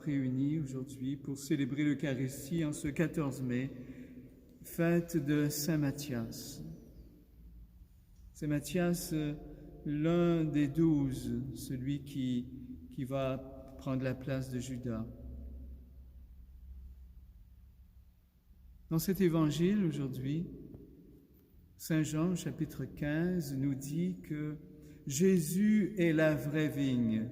réunis aujourd'hui pour célébrer l'Eucharistie en ce 14 mai, fête de Saint Matthias. Saint Matthias, l'un des 12, celui qui va prendre la place de Judas. Dans cet évangile aujourd'hui, Saint Jean, chapitre 15, nous dit que Jésus est la vraie vigne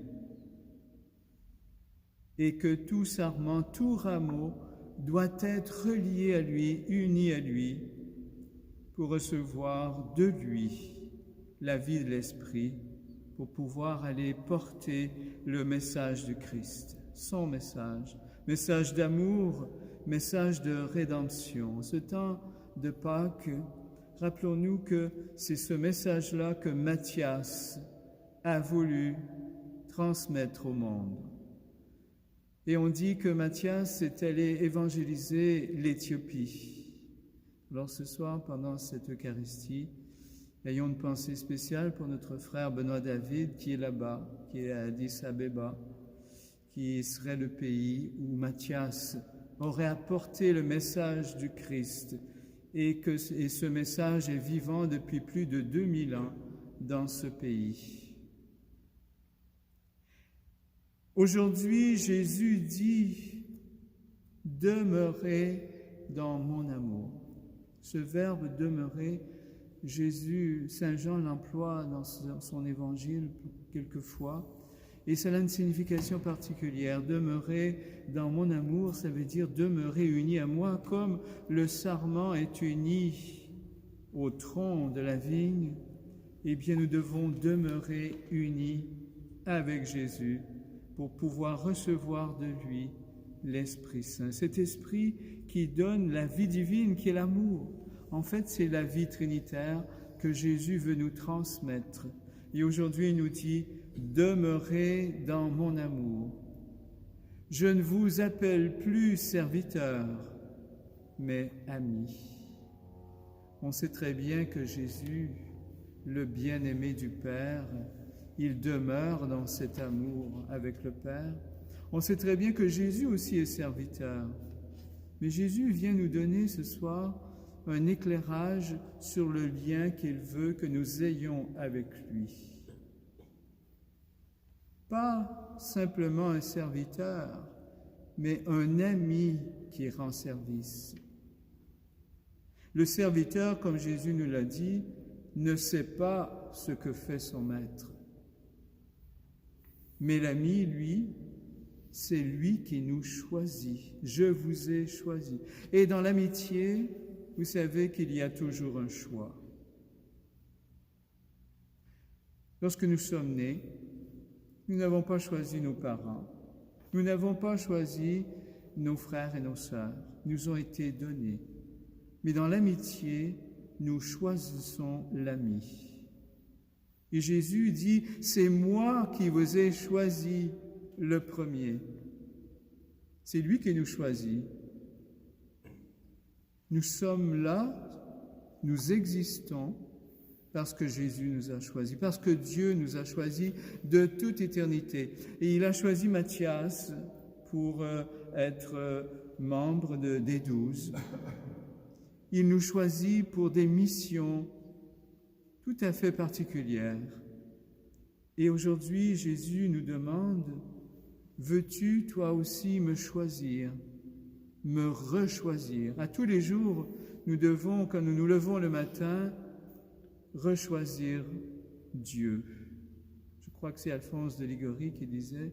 et que tout sarment, tout rameau doit être relié à lui, uni à lui, pour recevoir de lui la vie de l'Esprit, pour pouvoir aller porter le message du Christ, son message, message d'amour, message de rédemption. En ce temps de Pâques, rappelons-nous que c'est ce message-là que Matthias a voulu transmettre au monde. Et on dit que Matthias est allé évangéliser l'Éthiopie. Alors ce soir, pendant cette Eucharistie, ayons une pensée spéciale pour notre frère Benoît David qui est là-bas, qui est à Addis Abeba, qui serait le pays où Matthias aurait apporté le message du Christ et ce message est vivant depuis plus de 2000 ans dans ce pays. Aujourd'hui, Jésus dit « Demeurez dans mon amour ». Ce verbe « demeurer », Saint Jean l'emploie dans son évangile quelquefois, et cela a une signification particulière. Demeurer dans mon amour, ça veut dire demeurer uni à moi, comme le sarment est uni au tronc de la vigne. Eh bien, nous devons demeurer unis avec Jésus pour pouvoir recevoir de lui l'Esprit Saint. Cet Esprit qui donne la vie divine, qui est l'amour. En fait, c'est la vie trinitaire que Jésus veut nous transmettre. Et aujourd'hui, il nous dit « Demeurez dans mon amour. Je ne vous appelle plus serviteur, mais ami. » On sait très bien que Jésus, le bien-aimé du Père, il demeure dans cet amour avec le Père. On sait très bien que Jésus aussi est serviteur. Mais Jésus vient nous donner ce soir un éclairage sur le lien qu'il veut que nous ayons avec lui. Pas simplement un serviteur, mais un ami qui rend service. Le serviteur, comme Jésus nous l'a dit, ne sait pas ce que fait son maître. Mais l'ami, lui, c'est lui qui nous choisit. Je vous ai choisi. Et dans l'amitié, vous savez qu'il y a toujours un choix. Lorsque nous sommes nés, nous n'avons pas choisi nos parents. Nous n'avons pas choisi nos frères et nos sœurs. Ils nous ont été donnés. Mais dans l'amitié, nous choisissons l'ami. Et Jésus dit, c'est moi qui vous ai choisi le premier. C'est lui qui nous choisit. Nous sommes là, nous existons parce que Jésus nous a choisis, parce que Dieu nous a choisis de toute éternité. Et il a choisi Matthias pour être membre des 12. Il nous choisit pour des missions tout à fait particulières. Et aujourd'hui, Jésus nous demande, veux-tu toi aussi me choisir, me rechoisir? À tous les jours, nous devons, quand nous nous levons le matin, rechoisir Dieu. Je crois que c'est Alphonse de Liguori qui disait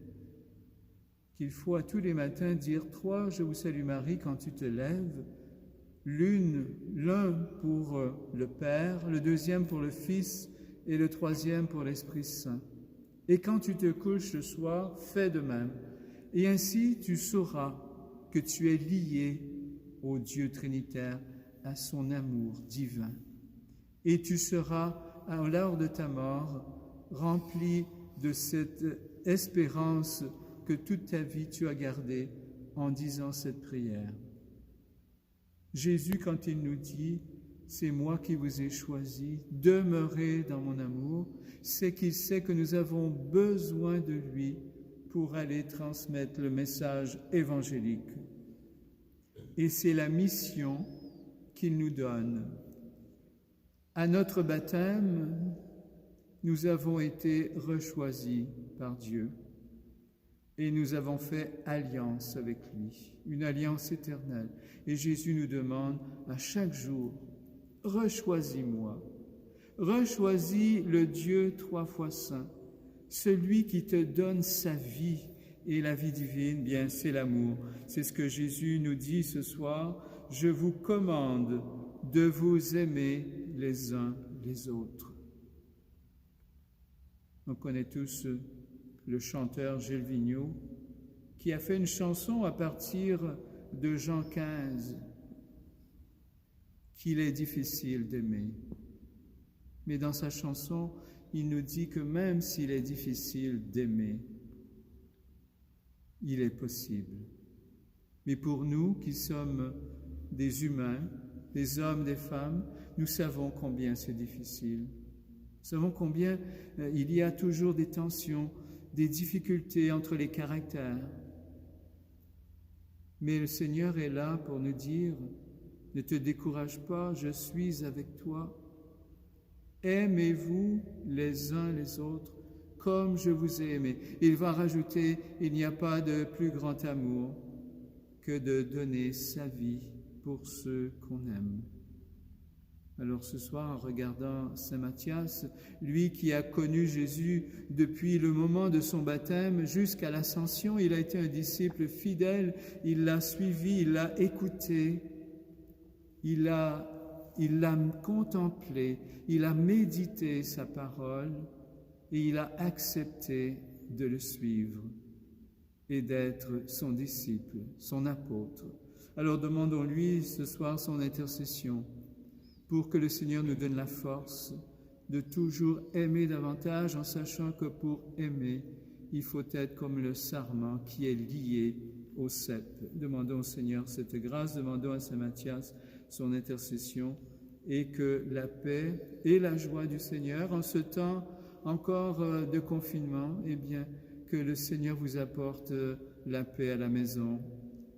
qu'il faut à tous les matins dire 3 « Je vous salue Marie » quand tu te lèves, l'un pour le Père, le deuxième pour le Fils et le troisième pour l'Esprit Saint. Et quand tu te couches le soir, fais de même. Et ainsi tu sauras que tu es lié au Dieu trinitaire, à son amour divin. Et tu seras, à l'heure de ta mort, rempli de cette espérance que toute ta vie tu as gardée en disant cette prière. Jésus, quand il nous dit « C'est moi qui vous ai choisi, demeurez dans mon amour », c'est qu'il sait que nous avons besoin de lui pour aller transmettre le message évangélique. Et c'est la mission qu'il nous donne. À notre baptême, nous avons été rechoisis par Dieu et nous avons fait alliance avec lui, une alliance éternelle. Et Jésus nous demande à chaque jour, rechoisis-moi, rechoisis le Dieu 3 fois saint, celui qui te donne sa vie. Et la vie divine, bien, c'est l'amour. C'est ce que Jésus nous dit ce soir. Je vous commande de vous aimer les uns les autres. On connaît tous le chanteur Gilles Vigneault qui a fait une chanson à partir de Jean 15 qu'il est difficile d'aimer. Mais dans sa chanson, il nous dit que même s'il est difficile d'aimer, il est possible. Mais pour nous qui sommes des humains, des hommes, des femmes, nous savons combien c'est difficile. Nous savons combien il y a toujours des tensions, des difficultés entre les caractères. Mais le Seigneur est là pour nous dire, ne te décourage pas, je suis avec toi. Aimez-vous les uns les autres comme je vous ai aimé. Il va rajouter, il n'y a pas de plus grand amour que de donner sa vie pour ceux qu'on aime. Alors ce soir, en regardant Saint Matthias, lui qui a connu Jésus depuis le moment de son baptême jusqu'à l'ascension, il a été un disciple fidèle, il l'a suivi, il l'a écouté, il l'a contemplé, il a médité sa parole et il a accepté de le suivre et d'être son disciple, son apôtre. Alors demandons-lui ce soir son intercession pour que le Seigneur nous donne la force de toujours aimer davantage en sachant que pour aimer, il faut être comme le sarment qui est lié au cep. Demandons au Seigneur cette grâce, demandons à Saint Matthias son intercession et que la paix et la joie du Seigneur en ce temps encore de confinement, eh bien, que le Seigneur vous apporte la paix à la maison,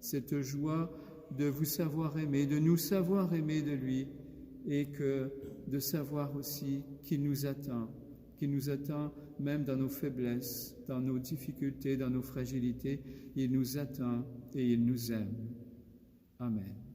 cette joie de vous savoir aimer, de nous savoir aimer de lui et que de savoir aussi qu'il nous attend même dans nos faiblesses, dans nos difficultés, dans nos fragilités, il nous attend et il nous aime. Amen.